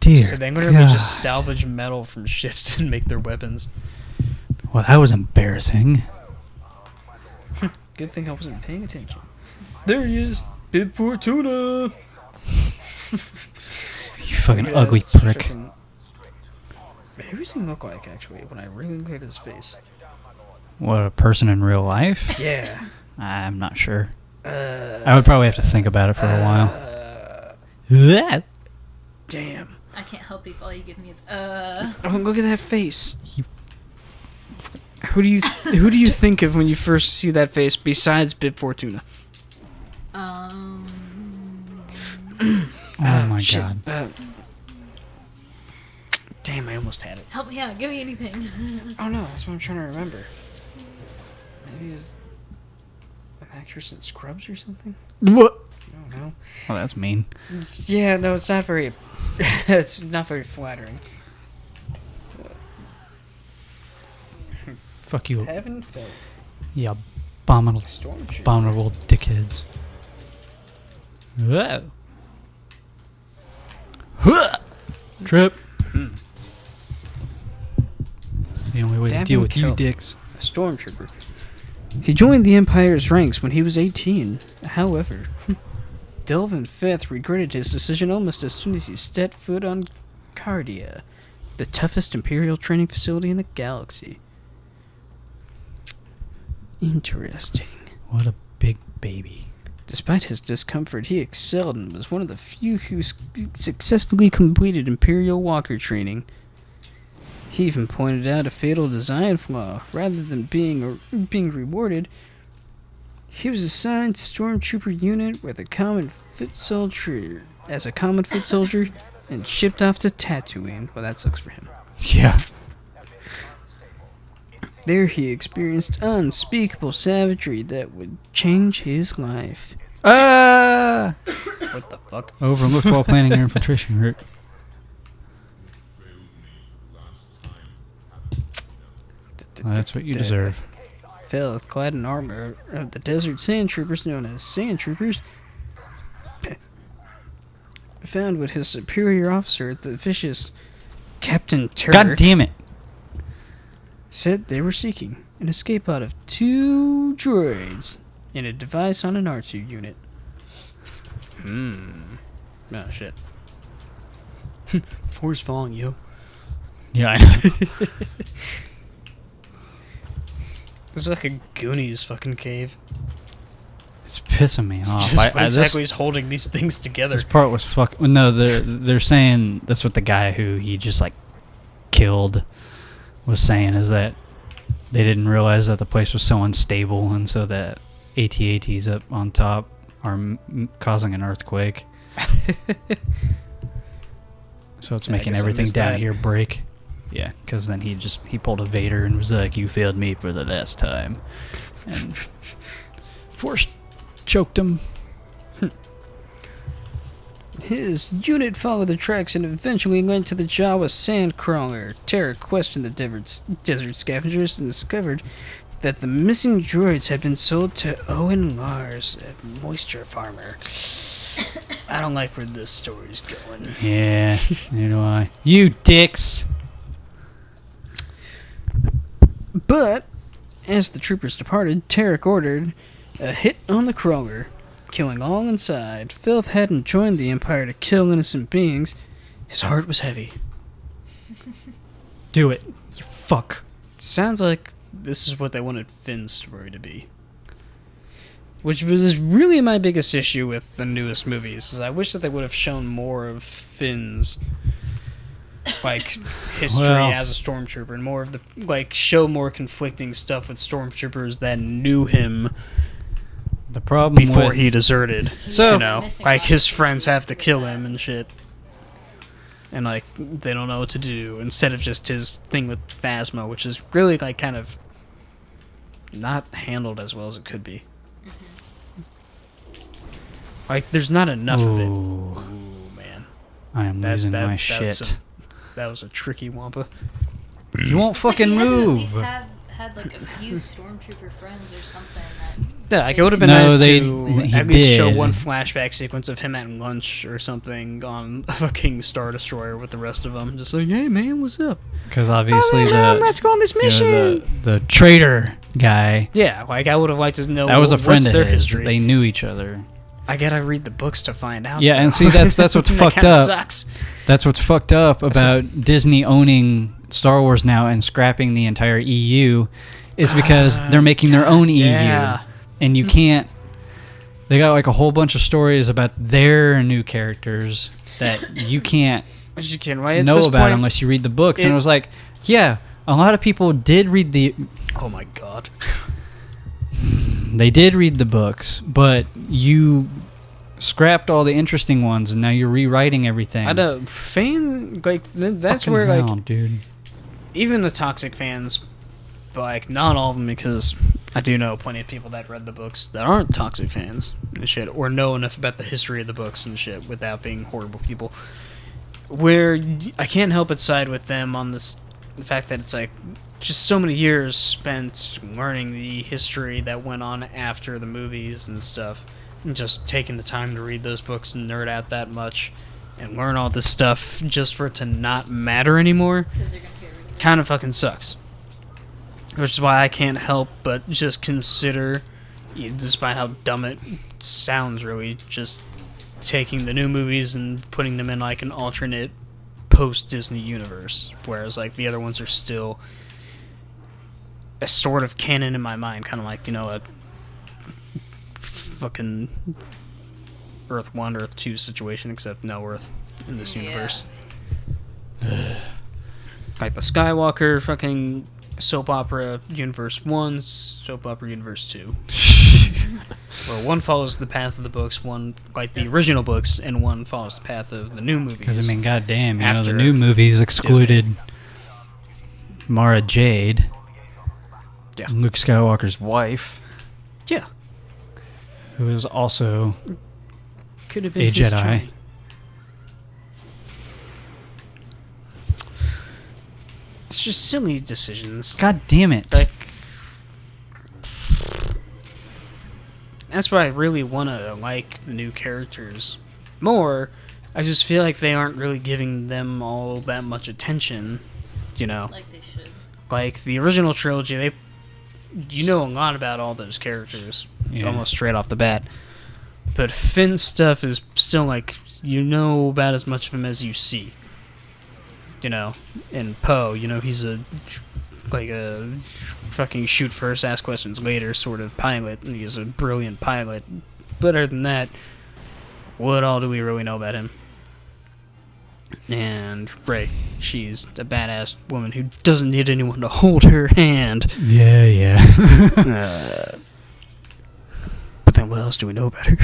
Dear So they're going to just salvage metal from ships and make their weapons. Well, that was embarrassing. Good thing I wasn't paying attention. There he is. Bib Fortuna. You fucking ugly prick. Who does he look like, actually, when I really look at his face? What, a person in real life? Yeah. I'm not sure. I would probably have to think about it for a while. Damn. I can't help if all you give me is Oh, look at that face. Who do you think of when you first see that face besides Bib Fortuna? Oh my god. Damn, I almost had it. help me out. Give me anything. Oh no, that's what I'm trying to remember. Maybe he's an actress in Scrubs or something? What? I don't know. Well, that's mean. Yeah, no, it's not very... it's not very flattering. Fuck you. Heaven filth. You abominable dickheads. Whoa. Trip. That's the only way to deal with you dicks. A stormtrooper. He joined the Empire's ranks when he was 18. However, Delvin Fifth regretted his decision almost as soon as he stepped foot on Cardia, the toughest Imperial training facility in the galaxy. Interesting. What a big baby. Despite his discomfort, he excelled and was one of the few who successfully completed Imperial Walker training. He even pointed out a fatal design flaw. Rather than being rewarded, he was assigned Stormtrooper unit with a common foot soldier and shipped off to Tatooine. Well, that sucks for him. Yeah. There he experienced unspeakable savagery that would change his life. Ah! What the fuck? Overlooked while planning your infiltration route. Well, that's what you deserve. Filth, clad in armor of the desert sand troopers known as sand troopers, found what his superior officer, the vicious Captain Terrik, God damn it. said they were seeking an escape out of 2 droids in a device on an R2 unit. Oh shit. Force following you. Yeah, I know. It's like a Goonies fucking cave. It's pissing me off. Just what exactly is holding these things together. This part was fuck. No, they're saying that's what the guy who he just like killed was saying, is that they didn't realize that the place was so unstable, and so that AT-ATs up on top are causing an earthquake. So it's making everything down here break. Yeah, because then he pulled a Vader and was like, "You failed me for the last time," and force choked him. His unit followed the tracks and eventually led to the Jawa Sandcrawler. Terrik questioned the desert scavengers and discovered that the missing droids had been sold to Owen Lars, a moisture farmer. I don't like where this story's going. Yeah, neither do I. You dicks! But, as the troopers departed, Terrik ordered a hit on the crawler, killing all inside. Filth hadn't joined the Empire to kill innocent beings. His heart was heavy. Do it, you fuck. Sounds like this is what they wanted Finn's story to be. Which was really my biggest issue with the newest movies, is I wish that they would have shown more of Finn's history as a stormtrooper, and more of the show more conflicting stuff with stormtroopers that knew him the problem before he deserted. So his friends have to kill him and shit, and they don't know what to do, instead of just his thing with Phasma, which is really kind of not handled as well as it could be. There's not enough of it. Ooh, man. I am losing my shit. That was a tricky Wampa. You won't fucking move. At least had like a few stormtrooper friends or something. Yeah, like, it would have been No, nice he to at least show did. one flashback sequence of him at lunch or something on a fucking Star Destroyer with the rest of them. Just like, hey man, what's up? Because obviously let's go on this mission. the traitor guy, Yeah, like I would have liked to know that was a friend what's of their his. history. They knew each other. I gotta read the books to find out. Yeah, though. and see, that's what's the thing fucked that kinda up. Sucks. That's what's fucked up about Disney owning Star Wars now and scrapping the entire EU, is because they're making their own EU, yeah. and you can't. They got like a whole bunch of stories about their new characters that you can't But you can, right? At know this about point, unless you read the books. And it was like, yeah, a lot of people did read the. oh my god. They did read the books, but you scrapped all the interesting ones, and now you're rewriting everything. I know that's Fucking where hell, like dude. even the toxic fans, but like not all of them, because I do know plenty of people that read the books that aren't toxic fans and shit, or know enough about the history of the books and shit without being horrible people. Where I can't help but side with them on this, the fact that it's like just so many years spent learning the history that went on after the movies and stuff, and just taking the time to read those books and nerd out that much and learn all this stuff just for it to not matter anymore. Because they're gonna get rid of it. Kind of fucking sucks. Which is why I can't help but just consider, despite how dumb it sounds really, just taking the new movies and putting them in like an alternate post-Disney universe. Whereas like the other ones are still a sort of canon in my mind. Kind of like, a fucking Earth 1, Earth 2 situation, except no Earth in this universe. Like the Skywalker fucking soap opera universe 1, soap opera universe 2. Where one follows the path of the books, one like the original books, and one follows the path of the new movies. Because, I mean, goddamn, the After new movies excluded Mara Jade, Yeah. Luke Skywalker's wife, Yeah. who is also Could have been a his Jedi. choice. It's just silly decisions. God damn it. Like, that's why I really want to like the new characters more. I just feel like they aren't really giving them all that much attention, Like they should. Like the original trilogy, you know a lot about all those characters, Yeah. almost straight off the bat. But Finn's stuff is still like, you know about as much of him as you see. And Poe, he's a fucking shoot first, ask questions later sort of pilot, and he's a brilliant pilot. But other than that, what all do we really know about him? And Rey, she's a badass woman who doesn't need anyone to hold her hand. Yeah. But then what else do we know about her?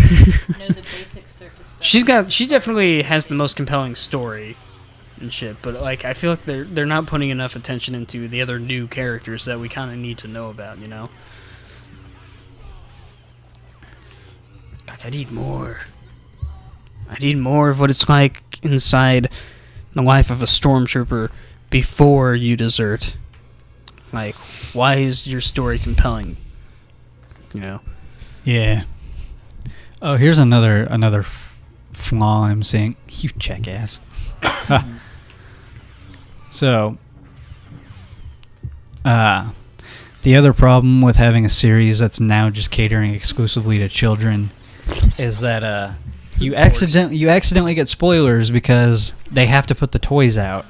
Know the basic surface stuff. She definitely has the most compelling story and shit, but like I feel like they're not putting enough attention into the other new characters that we kind of need to know about, Like I need more. I need more of what it's like inside the life of a stormtrooper before you desert. Like, why is your story compelling? Yeah. Oh, here's another flaw I'm seeing. You jackass. So, the other problem with having a series that's now just catering exclusively to children is that you accidentally get spoilers because they have to put the toys out.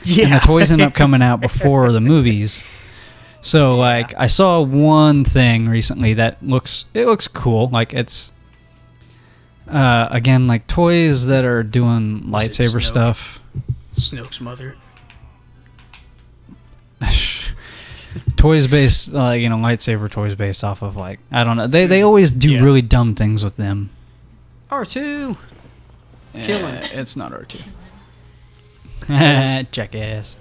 Yeah. And the toys end up coming out before the movies. So like I saw one thing recently that looks cool. Like it's again like toys that are doing lightsaber Snoke? stuff. Snoke's mother. Toys based lightsaber toys based off of like I don't know. They always do really dumb things with them. R2. Killing it. It's not R2. Jackass.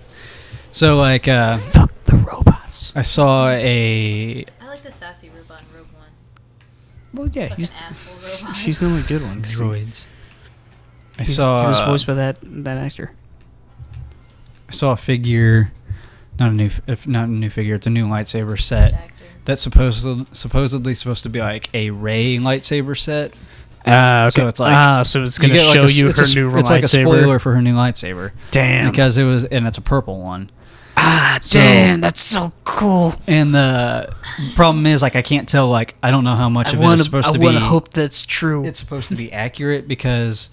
So like Fuck the robots. I saw a I like the sassy robot in Rogue One. Well, yeah, Like an asshole robot. she's the only good one. droids. He was voiced by that actor. I saw a figure not a new, if not a new figure, it's a new lightsaber set Actor. that's supposedly supposed to be like a Rey lightsaber set. Okay. So it's like so it's gonna get show like you her it's new lightsaber. It's like a spoiler for her new lightsaber. Damn. Because it was, and it's a purple one. So- Damn, that's so cool. And the problem is, like, I can't tell. Like, I don't know how much of it is supposed to be. I want to hope that's true. It's supposed to be accurate because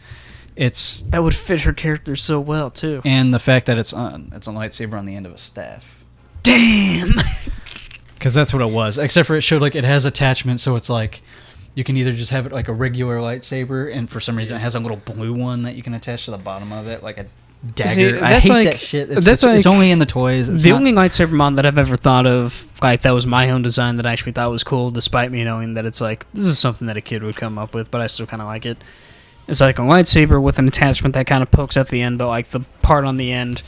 it's, That would fit her character so well too. and the fact that it's a lightsaber on the end of a staff. Damn. Because that's what it was. Except for it showed like it has attachment, so it's like you can either just have it like a regular lightsaber, and for some reason it has a little blue one that you can attach to the bottom of it, like a dagger. See, I that's hate like- that shit. that's like- it's only in the toys. It's The not- only lightsaber mod that I've ever thought of, like that was my own design that I actually thought was cool, despite me knowing that it's like this is something that a kid would come up with, but I still kind of like it. It's like a lightsaber with an attachment that kind of pokes at the end, but like the part on the end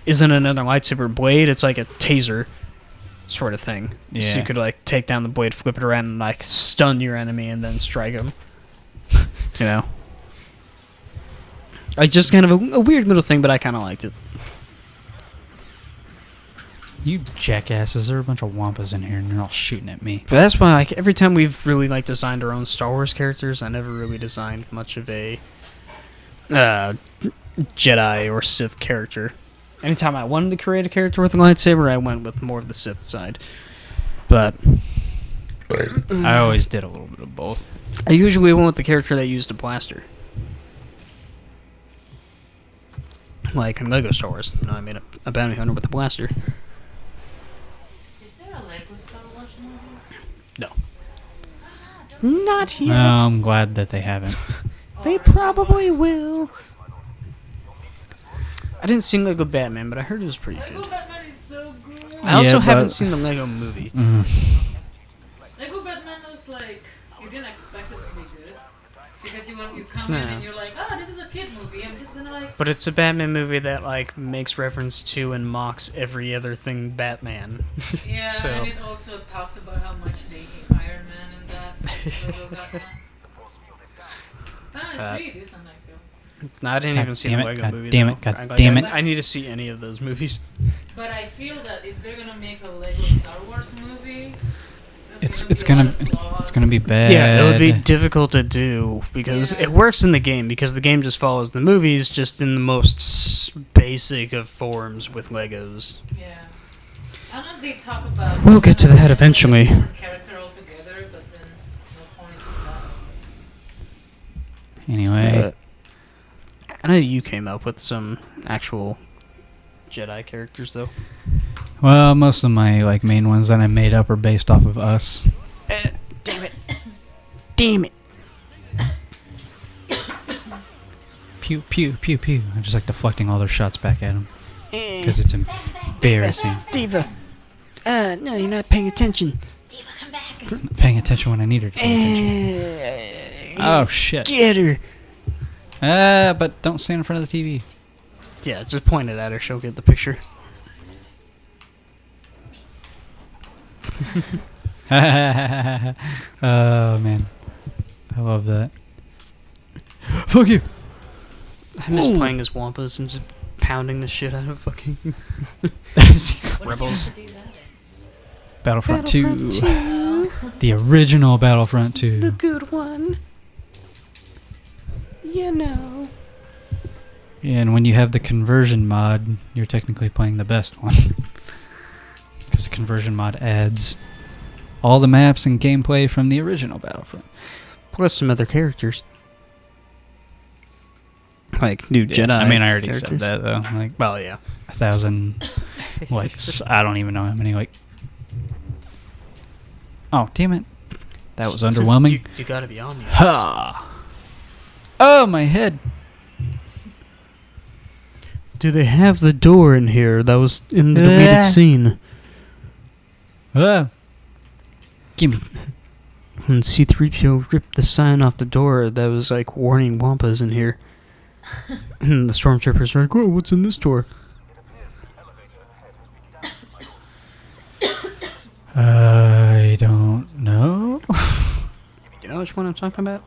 isn't another lightsaber blade. It's like a taser sort of thing. So Yeah. you could like take down the blade, flip it around, and like stun your enemy, and then strike them. You know. Like just kind of a weird little thing, but I kind of liked it. You jackasses! There are a bunch of wampas in here, and they're all shooting at me. But that's why, like, every time we've really like designed our own Star Wars characters, I never really designed much of a Jedi or Sith character. Anytime I wanted to create a character with a lightsaber, I went with more of the Sith side. But I always did a little bit of both. I usually went with the character that used a blaster. Like in Lego Star Wars, you know, I made a bounty hunter with a blaster. Is there a Lego Star Wars movie? No. Ah, don't Not yet. No, I'm glad that they haven't. They probably will. I didn't see Lego Batman, but I heard it was pretty Lego good. Batman is so good. I also Yeah, haven't but- seen the Lego movie. Lego Batman was like you didn't expect it to be good because you come No. in and you're like, oh, this is a kid movie. I'm just gonna like. But it's a Batman movie that like makes reference to and mocks every other thing Batman. Yeah, So- and it also talks about how much they hate Iron Man and that. Lego Batman. It's pretty decent, I feel. No, I didn't God even see damn the it, Lego God movie. damn though. it, God I- damn it. I need to see any of those movies. But I feel that if they're gonna make a Lego Star Wars movie, It's there's gonna be a lot of it's flaws. gonna be bad. Yeah, it would be difficult to do because Yeah. it works in the game because the game just follows the movies just in the most basic of forms with Legos. Yeah. Unless they talk about. We'll get to that just, like, a eventually. different character altogether, but then no point in that. Anyway, I know you came up with some actual Jedi characters though. well, most of my like main ones that I made up are based off of us. Damn it! Damn it! Pew pew pew pew. I just like deflecting all their shots back at them because it's embarrassing. Diva. No, you're not paying attention. Diva, come back. Not paying attention when I need her to pay attention. Oh shit! Get her. But don't stand in front of the TV. Yeah, just point it at her. She'll get the picture. Oh man, I love that. Fuck you. I miss playing as Wampas and just pounding the shit out of fucking What did you rebels. have to do that? Battlefront 2, the original Battlefront 2. The good one. You know. And when you have the conversion mod, you're technically playing the best one. Because the conversion mod adds all the maps and gameplay from the original Battlefront. Plus some other characters. Like new Jedi. I mean, I already characters. said that though. Like Well, yeah. 1,000, like I don't even know how many. Like, oh damn it, that was underwhelming. You gotta be on the Ha! Oh my head. Do they have the door in here that was in the deleted scene? Gimme. When C-3PO ripped the sign off the door that was like warning Wampas in here. And the stormtroopers are like, "Whoa, what's in this door?" I don't know. You know which one I'm talking about?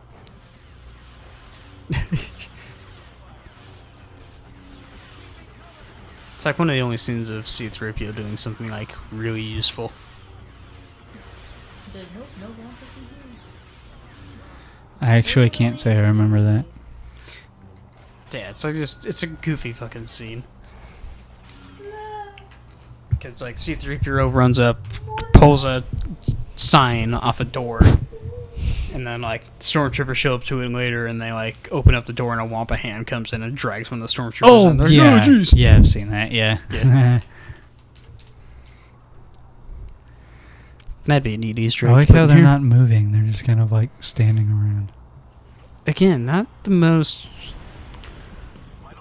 It's like one of the only scenes of C-3PO doing something like really useful. But nope, no Wampus in here. I actually can't say I remember that. Yeah, it's like it's a goofy fucking scene. Cause like C-3PO runs up, pulls a sign off a door, and then like stormtroopers show up to it later, and they like open up the door, and a Wampa hand comes in and drags one of the stormtroopers. Oh in. They're yeah, like, "Oh, jeez." yeah, I've seen that. Yeah. Yeah. That'd be a neat Easter egg. I like to put how in they're here. not moving; they're just kind of like standing around. Again, not the most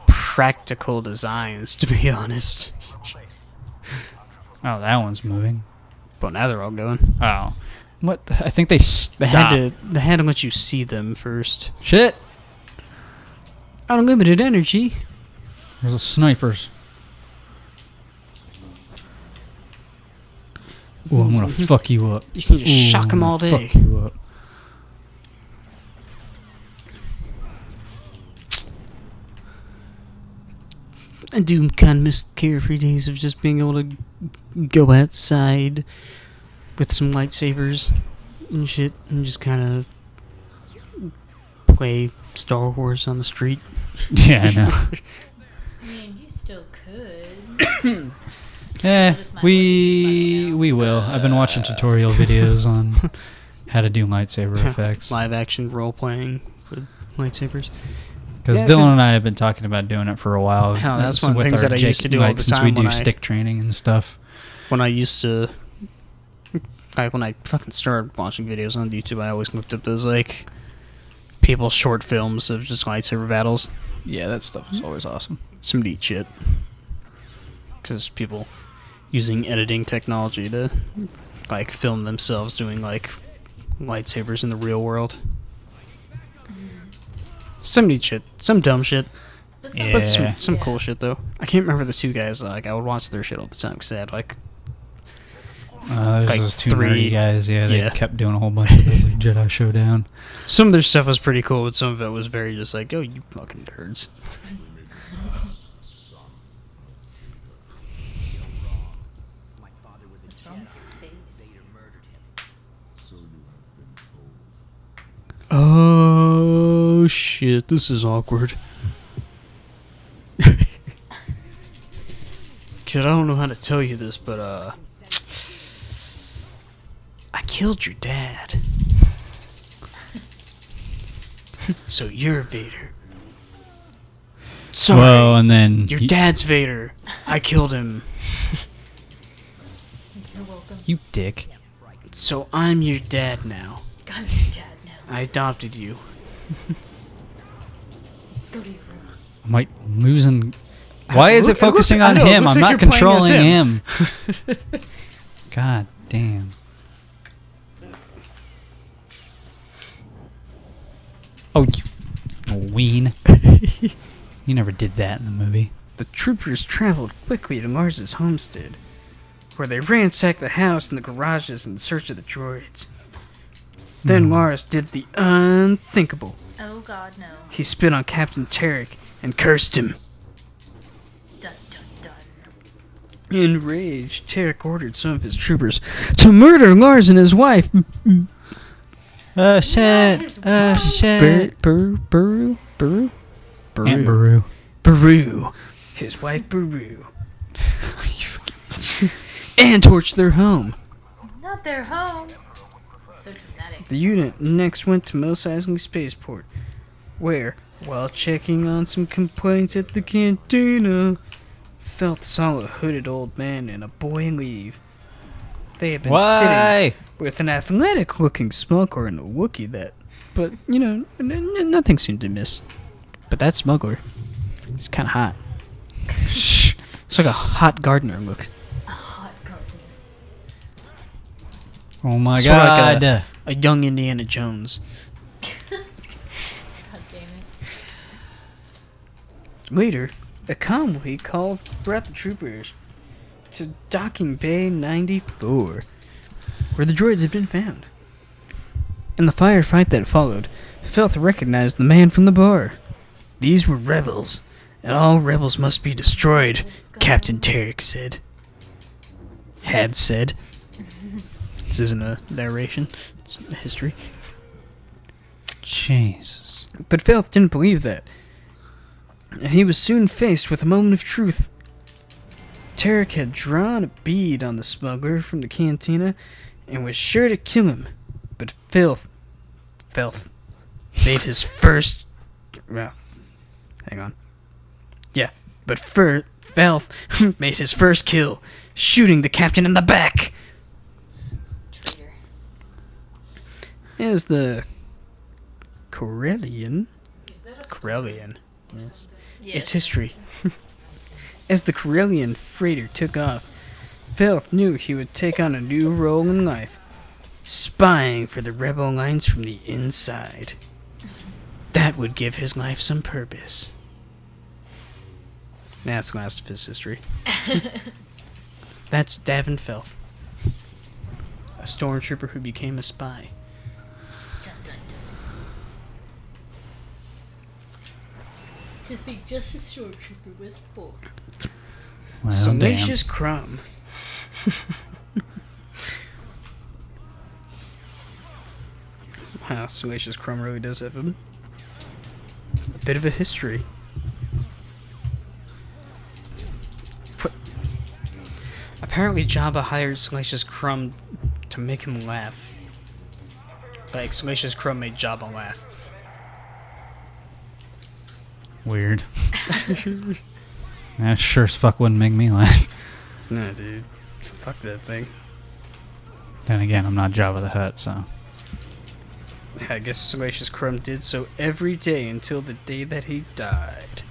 practical designs, to be honest. Oh, that one's moving. But now they're all going. Oh, what? I think they stopped. They had to let you see them first. Shit! Unlimited energy. There's the snipers. Ooh, I'm gonna fuck you up. You can just Ooh, shock them I'm all gonna day. Fuck you up. I do kind of miss the carefree days of just being able to go outside with some lightsabers and shit and just kind of play Star Wars on the street. Yeah, I know. I mean, you still could. Yeah, Just might we will. I've been watching tutorial videos on how to do lightsaber effects. Live action role playing with lightsabers. Because Yeah, Dylan and I have been talking about doing it for a while. Hell, that's Since one of the with things our that I used to do all the since time we when do I- stick training and stuff. When I used to, like when I fucking started watching videos on YouTube, I always looked up those like people's short films of just lightsaber battles. Yeah, that stuff is always awesome. Some neat shit. Because people using editing technology to like film themselves doing like lightsabers in the real world. Some neat shit. Some dumb shit. But Yeah. But some Yeah. cool shit though. I can't remember the two guys. Like I would watch their shit all the time because they had like There's Like those two three- nerdy guys. Yeah, they yeah. kept doing a whole bunch of those like Jedi Showdown. some of their stuff was pretty cool, but some of it was very just like, oh, you fucking nerds. What's wrong with your face? Oh shit, this is awkward. Kid, I don't know how to tell you this, but I killed your dad. So you're Vader. Sorry, Well, and then your dad's Vader. I killed him. You're welcome. you dick. So I'm your dad now. I'm your dad now. I adopted you. Go to your room. I'm like losing. Why is it It looks- focusing I on know, it him? looks I'm like not you're playing as controlling him. him. God damn. Oh, you ween. You never did that in the movie. The troopers traveled quickly to Mars's homestead, where they ransacked the house and the garages in search of the droids. Then Mars did the unthinkable. Oh god, no. He spit on Captain Terrik and cursed him. Dun dun dun. Enraged, Terrik ordered some of his troopers to murder Lars and his wife. Shit. his wife. Shit. Baru? Aunt Baru. Baru. His wife Baru. And torched their home. Not their home. So dramatic. The unit next went to Mos Eisley Spaceport, where, while checking on some complaints at the cantina, Felth saw a hooded old man and a boy leave. They had been sitting Why? with an athletic-looking smuggler and a Wookiee that, but, you know, nothing seemed to miss. But that smuggler, he's kind of hot. Shh. It's like a hot gardener look. A hot gardener. Oh my Sort of like god. a young Indiana Jones. God damn it. Later, a convoy brought the troopers to Docking Bay 94, where the droids had been found. In the firefight that followed, Felth recognized the man from the bar. These were rebels, and all rebels must be destroyed, Captain Terrik said. Had said. This isn't a narration, it's history. Jesus. But Felth didn't believe that, and he was soon faced with a moment of truth. Terrik had drawn a bead on the smuggler from the cantina and was sure to kill him. But Felth made his first... Well, hang on. Yeah, but Felth made his first kill, shooting the captain in the back. Trigger. As the Corellian... Is that a Corellian, yes. Yeah. It's history. As the Corellian freighter took off, Felth knew he would take on a new role in life, spying for the rebel lines from the inside. That would give his life some purpose. That's the last of his history. That's Davin Felth, a stormtrooper who became a spy. Dun, dun, dun. Just being just a stormtrooper was poor. Well, Salacious Crumb. Wow, Salacious Crumb really does have a bit of a history. Apparently Jabba hired Salacious Crumb to make him laugh. Like, Salacious Crumb made Jabba laugh. Weird. That sure as fuck wouldn't make me laugh. Nah, dude. Fuck that thing. Then again, I'm not Jabba the Hutt, so... I guess Salacious Crumb did so every day until the day that he died.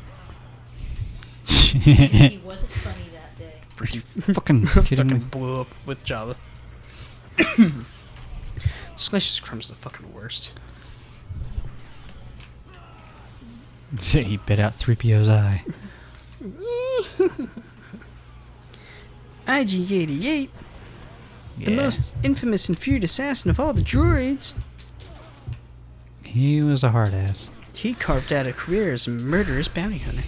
He wasn't funny that day. You fucking kidding me? Fucking blew up with Jabba. Salacious Crumb's the fucking worst. He bit out 3PO's eye. IG-88, the Yeah. most infamous and feared assassin of all the droids. He was a hard ass. He carved out a career as a murderous bounty hunter.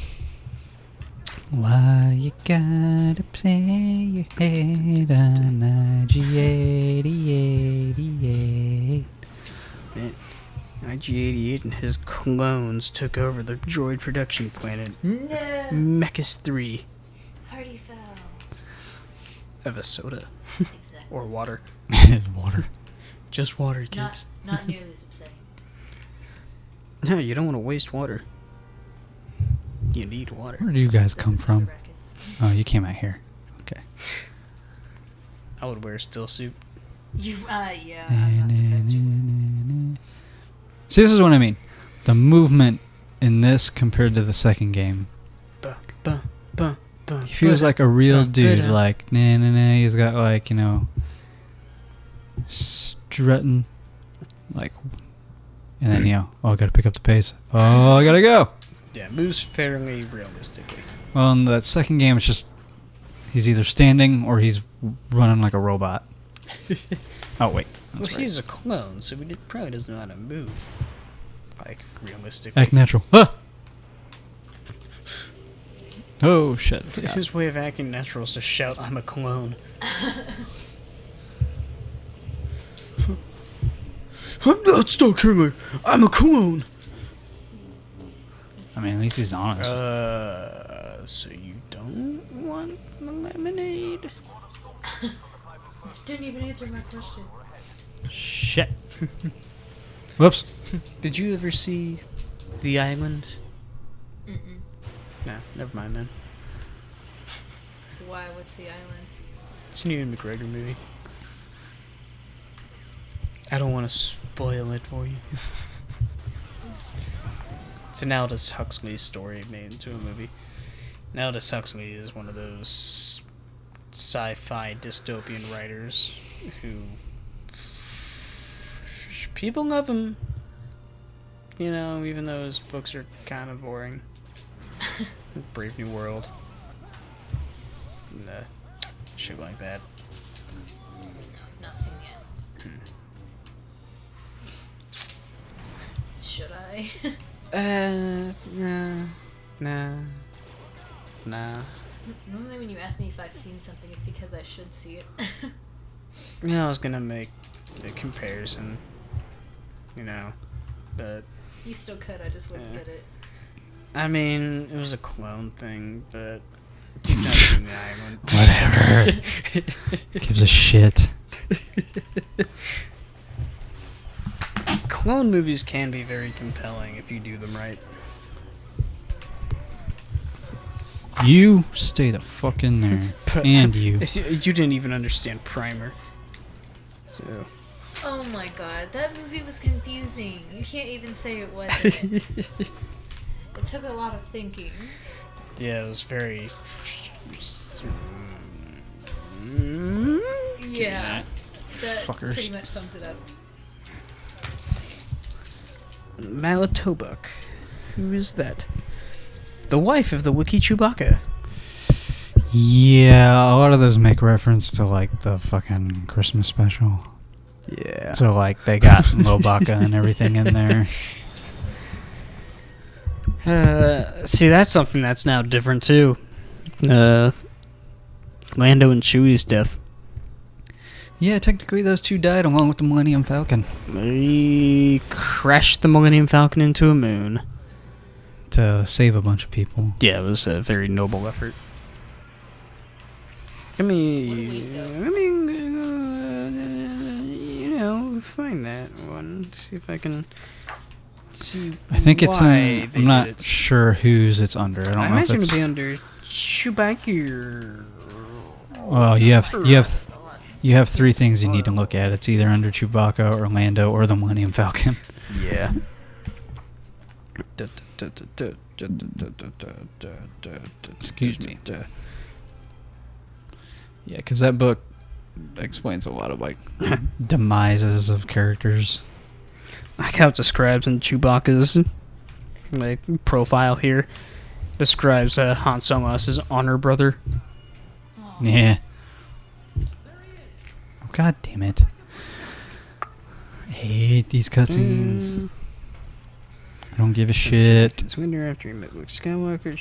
Why you gotta play your head on IG-88? Man, IG-88 and his clones took over the droid production planet, No. Mechas 3, Party foul. of a soda. Exactly. Or water. Water. Just water, kids. Not nearly as upsetting. No, you don't want to waste water. You need water. Where do you guys This come is from? not a ruckus. Oh, you came out here. Okay. I would wear a still suit. You, yeah, I'm not surprised you would. See, this is what I mean. The movement in this compared to the second game. Buh, buh, buh, buh, He feels buh, like a real buh, dude. buh, Like, nah. He's got, like, you know, strutting. Like, and then, you know, oh, I gotta pick up the pace. Oh, I gotta go. Yeah, moves fairly realistically. Well, in that second game, it's just he's either standing or he's running like a robot. Oh, wait. Well, That's right. he's a clone, so he probably doesn't know how to move. Like, realistically. Act natural. Ah! Oh, shit. I forgot. His way of acting natural is to shout, "I'm a clone." I'm not Starkiller. I'm a clone. I mean, at least he's honest. So you don't want the lemonade? Didn't even answer my question. Shit. Whoops. Did you ever see The Island? Mm-mm. No, never mind then. Why? What's the island? It's an Ian McGregor movie. I don't want to spoil it for you. It's an Aldous Huxley story made into a movie. And Aldous Huxley is one of those sci-fi dystopian writers who... people love him. You know, even though his books are kind of boring. Brave New World. And, shit like that. Not seen yet. Should I? Nah. Nah. Normally when you ask me if I've seen something, it's because I should see it. Yeah, I was gonna make a comparison, but You still could, I just wouldn't get it. I mean, it was a clone thing, but you've not seen the island. Whatever. Gives a shit. Clone movies can be very compelling if you do them right. You stay the fuck in there. And you. You didn't even understand Primer. So. Oh my god, that movie was confusing. You can't even say it wasn't. It took a lot of thinking. Yeah, it was very. Yeah, that Fuckers. pretty much sums it up. Malatobuk. Who is that? The wife of the Wookiee Chewbacca. Yeah, a lot of those make reference to like the fucking Christmas special. Yeah. So like they got Lobaka and everything in there. See, that's something that's now different too. Lando and Chewie's death. Yeah, technically those two died along with the Millennium Falcon. They crashed the Millennium Falcon into a moon. To save a bunch of people. Yeah, it was a very noble effort. Find that one. See if I can see. I think it's why they I'm not did it. sure whose it's under. I don't I know if imagine it's... it'd be under Chewbacca. Well, you have three things you need to look at. It's either under Chewbacca, Orlando, or the Millennium Falcon. Yeah. Excuse me. Yeah, because that book explains a lot of like demises of characters. Like how it describes in Chewbacca's like profile here. Describes Han Solo as his honor brother. Yeah. Oh, God damn it. I hate these cutscenes. I don't give a shit. It's winter after he met Luke Skywalker.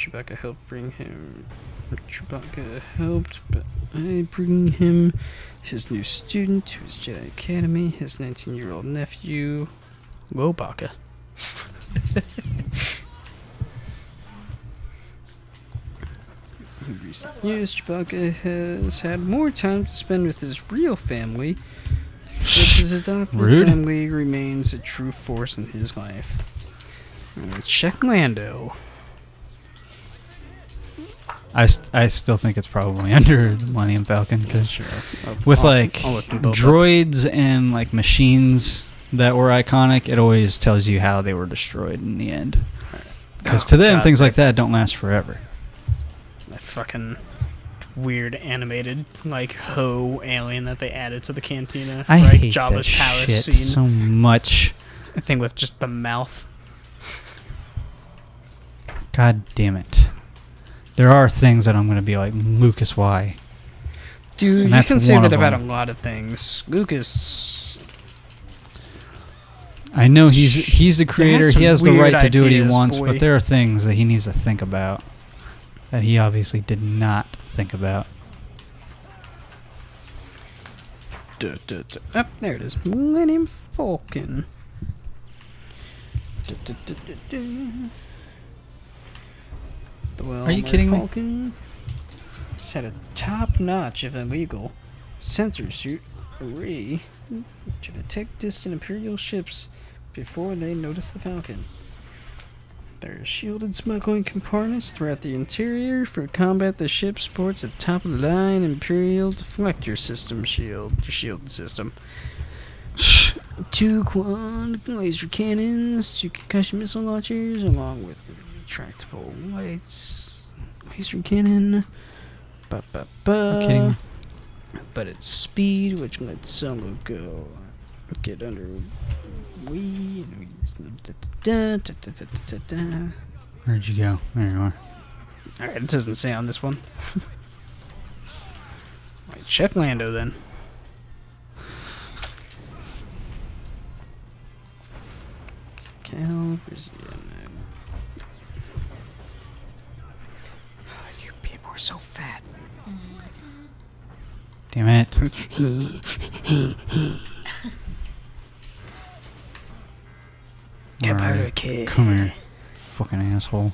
Chewbacca helped bring him his new student to his Jedi Academy, his 19-year-old nephew, Wobaka. In recent years, Chewbacca has had more time to spend with his real family, but his adopted family remains a true force in his life. Check Lando. I still think it's probably under the Millennium Falcon because with droids and like machines that were iconic, it always tells you how they were destroyed in the end. Because to them, things like that don't last forever. That fucking weird animated like Ho alien that they added to the cantina. I hate Jabba's that palace shit scene. so much. I think with just the mouth. God damn it. There are things that I'm going to be like, Lucas, why? Dude, you can say that about a lot of things. Lucas... I know he's the creator, he has the right to do what he wants, boy. but there are things that he needs to think about that he obviously did not think about. Oh, there it is. Millennium Falcon. Are you kidding me? Falcon has had a top notch, if illegal, sensor suit array to detect distant Imperial ships before they notice the Falcon. There are shielded smuggling compartments throughout the interior. For combat, the ship sports a top-of-the-line Imperial deflector system shielded system. 2 quad laser cannons, 2 concussion missile launchers, along with retractable lights, laser cannon. Are you kidding me? But its speed, which lets Solo go get under Where'd you go? There you are. Alright, it doesn't say on this one. Right, check Lando then. You so fat. Damn it. Alright, come here, fucking asshole.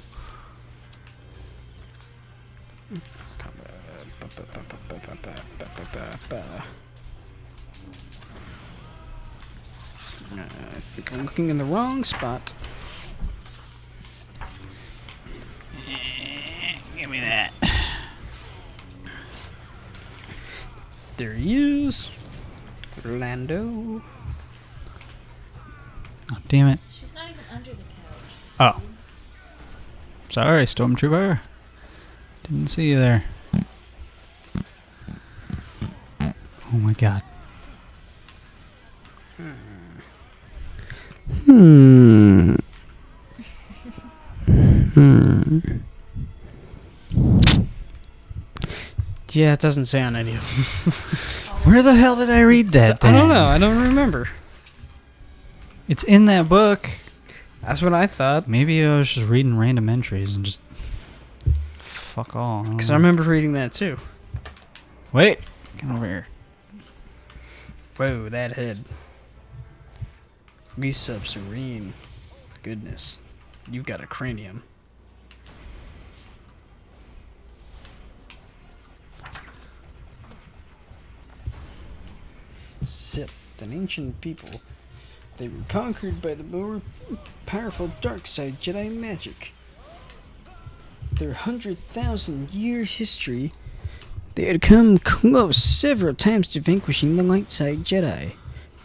I think I'm looking in the wrong spot. Give me that. There he is. Orlando. Oh, damn it. She's not even under the couch. Oh. Sorry, Stormtrooper. Didn't see you there. Oh my god. Yeah, it doesn't say on any of them. Where the hell did I read that? I don't then? know. I don't remember. It's in that book. That's what I thought. Maybe I was just reading random entries and just fuck all. Because I remember reading that too. Wait, get over here. Whoa, that head. We subserene. Goodness. You've got a cranium. Sith, an ancient people. They were conquered by the more powerful dark side Jedi magic. Their 100,000-year history, they had come close several times to vanquishing the light side Jedi.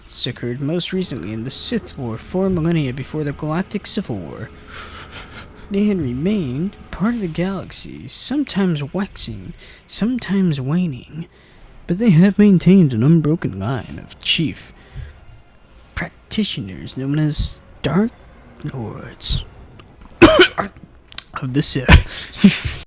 This occurred most recently in the Sith War 4 millennia before the Galactic Civil War. They had remained part of the galaxy, sometimes waxing, sometimes waning, but they have maintained an unbroken line of chief practitioners known as Dark Lords of the Sith.